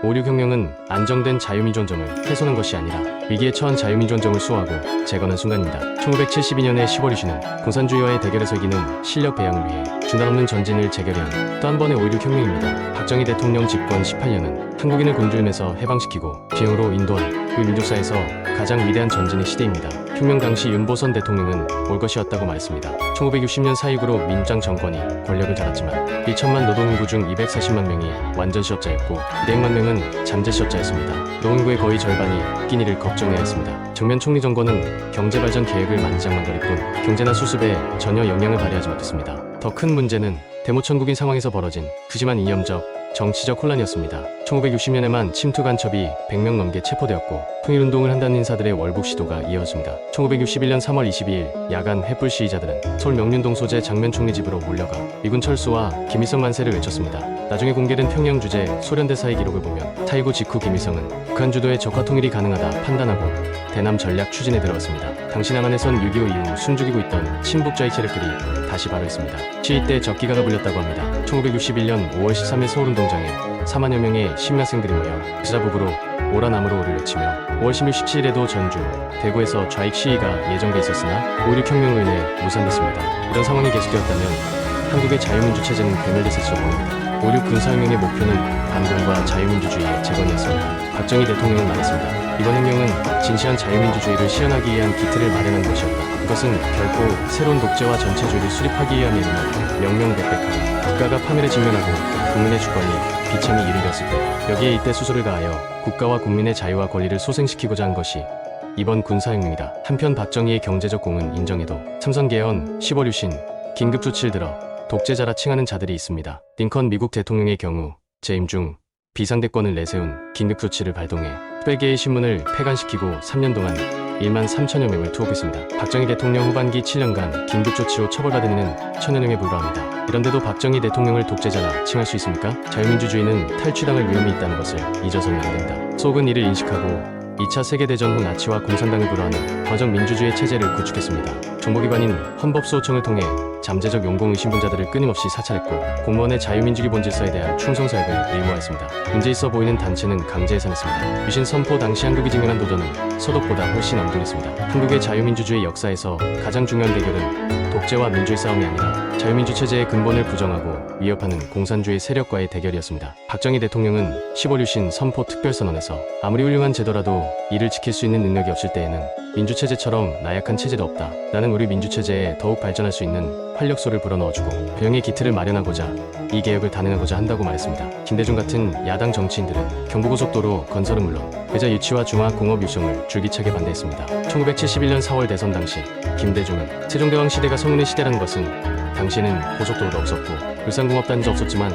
5.16 혁명은 안정된 자유민주헌정을 훼손한 것이 아니라 위기에 처한 자유민주헌정을 수호하고 재건한 순간입니다. 1972년에 10월 이슈는 공산주의와의 대결에서 이기는 실력 배양을 위해 중단없는 전진을 재결의한 또 한 번의 5.16 혁명입니다. 박정희 대통령 집권 18년은 한국인을 곤두름에서 해방시키고 비행으로 인도한 그 민족사에서 가장 위대한 전진의 시대입니다. 혁명 당시 윤보선 대통령은 올 것이었다고 말했습니다. 1960년 4.19로 민주당 정권이 권력을 잡았지만 1천만 노동인구 중 240만 명이 완전 실업자였고 200만 명은 잠재 실업자였습니다. 노인구의 거의 절반이 끼니를 걱정해야 했습니다. 정면 총리 정권은 경제발전 계획을 만장만거릴 뿐 경제나 수습에 전혀 영향을 발휘하지 못했습니다. 더 큰 문제는 대모천국인 상황에서 벌어진 그지만 이념적 정치적 혼란이었습니다. 1960년에만 침투 간첩이 100명 넘게 체포되었고 통일운동을 한다는 인사들의 월북 시도가 이어졌습니다. 1961년 3월 22일 야간 횃불 시위자들은 서울 명륜동 소재 장면 총리 집으로 몰려가 미군 철수와 김일성 만세를 외쳤습니다. 나중에 공개된 평양 주재 소련 대사의 기록을 보면 타이구 직후 김일성은 북한 주도의 적화 통일이 가능하다 판단하고 대남 전략 추진에 들어갔습니다. 당시 남한에선 6.25 이후 숨죽이고 있던 친북자의 세력들이 다시 발효했습니다. 시위 때 적기가가 불렸다고 합니다. 1961년 5월 13일 서울운동장에 4만여 명의 신학생들이 모여 부자부부로 오라나무로 오를 외치며 5월 16, 17일에도 전주, 대구에서 좌익 시위가 예정돼 있었으나 5.16 혁명으로 인해 무산됐습니다. 이런 상황이 계속되었다면 한국의 자유민주 체제는 괴멸됐을지도 모릅니다. 5.16 군사혁명의 목표는 반공과 자유민주주의의 재건이었습니다. 박정희 대통령은 말했습니다. 이번 혁명은 진시한 자유민주주의를 실현하기 위한 기틀을 마련한 것이었다. 그것은 결코 새로운 독재와 전체주의를 수립하기 위함이 아니라 명명백백하고 국가가 파멸에 직면하고 국민의 주권이 비참히 이르렀을 때 여기에 이때 수소를 가하여 국가와 국민의 자유와 권리를 소생시키고자 한 것이 이번 군사혁명이다. 한편 박정희의 경제적 공은 인정해도 삼선개헌, 10월 유신, 긴급조치를 들어 독재자라 칭하는 자들이 있습니다. 링컨 미국 대통령의 경우 재임 중 비상대권을 내세운 긴급조치를 발동해 수백 개의 신문을 폐간시키고 3년 동안 1만 3천여 명을 투옥했습니다. 박정희 대통령 후반기 7년간 긴급조치로 처벌받은 이는 1000여 명에 불과합니다. 이런데도 박정희 대통령을 독재자라 칭할 수 있습니까? 자유민주주의는 탈취당할 위험이 있다는 것을 잊어서는 안 됩니다. 속은 이를 인식하고 2차 세계대전 후 나치와 공산당을 불허하는 과정 민주주의 체제를 구축했습니다. 정보기관인 헌법수호청을 통해 잠재적 용공의 신분자들을 끊임없이 사찰했고 공무원의 자유민주주의 본질서에 대한 충성사역을 의무화했습니다. 문제 있어 보이는 단체는 강제 해산했습니다. 유신 선포 당시 한국이 직면한 도전은 서독보다 훨씬 엄중했습니다. 한국의 자유민주주의 역사에서 가장 중요한 대결은 독재와 민주의 싸움이 아니라 자유민주 체제의 근본을 부정하고 위협하는 공산주의 세력과의 대결이었습니다. 박정희 대통령은 10월 유신 선포 특별선언에서 아무리 훌륭한 제도라도 이를 지킬 수 있는 능력이 없을 때에는 민주체제처럼 나약한 체제도 없다. 나는 우리 민주체제에 더욱 발전할 수 있는 활력소를 불어넣어주고 병의 기틀을 마련하고자 이 개혁을 단행하고자 한다고 말했습니다. 김대중 같은 야당 정치인들은 경부고속도로 건설은 물론 배자 유치와 중화공업 유성을 줄기차게 반대했습니다. 1971년 4월 대선 당시 김대중은 세종대왕 시대가 성운의 시대라는 것은 당시에는 고속도로도 없었고 울산공업단지도 없었지만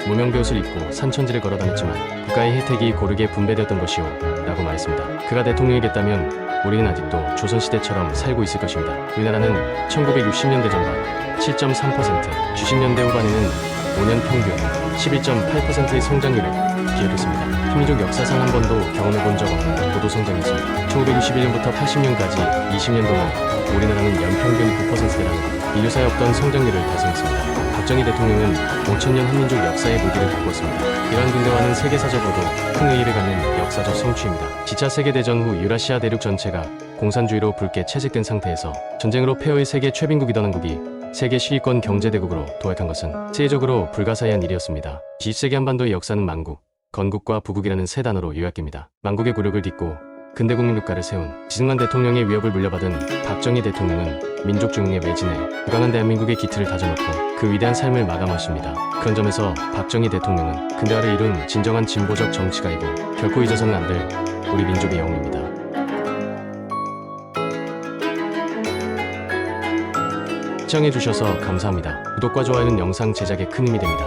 무명배옷을 입고 산천지를 걸어다녔지만 국가의 혜택이 고르게 분배되었던 것이오 라고 말했습니다. 그가 대통령이 됐다면 우리는 아직도 조선시대처럼 살고 있을 것입니다. 우리나라는 1960년대 전반 7.3%, 90년대 후반에는 5년 평균 11.8%의 성장률을 기록했습니다. 한민족 역사상 한 번도 경험해본 적 없는 고도성장이었습니다. 1961년부터 80년까지 20년 동안 우리나라는 연평균 9%라는 인류사에 없던 성장률을 달성했습니다. 박정희 대통령은 5000년 한민족 역사의 무기를 바꿨습니다. 이러한 근대화는 세계사적으로도 큰 의의를 갖는 역사적 성취입니다. 지차 세계대전 후 유라시아 대륙 전체가 공산주의로 붉게 채색된 상태에서 전쟁으로 폐허의 세계 최빈국이던 한국이 세계 시위권 경제대국으로 도약한 것은 세계적으로 불가사의한 일이었습니다. 20세기 한반도의 역사는 만국, 건국과 부국이라는 세 단어로 요약됩니다. 만국의 굴욕을 딛고 근대국민 국가를 세운 지승만 대통령의 위협을 물려받은 박정희 대통령은 민족 중흥에 매진해 부강한 대한민국의 기틀을 다져놓고 그 위대한 삶을 마감하십니다. 그런 점에서 박정희 대통령은 근대화를 이룬 진정한 진보적 정치가이고 결코 잊어서는 안 될 우리 민족의 영웅입니다. 시청해주셔서 감사합니다. 구독과 좋아요는 영상 제작에 큰 힘이 됩니다.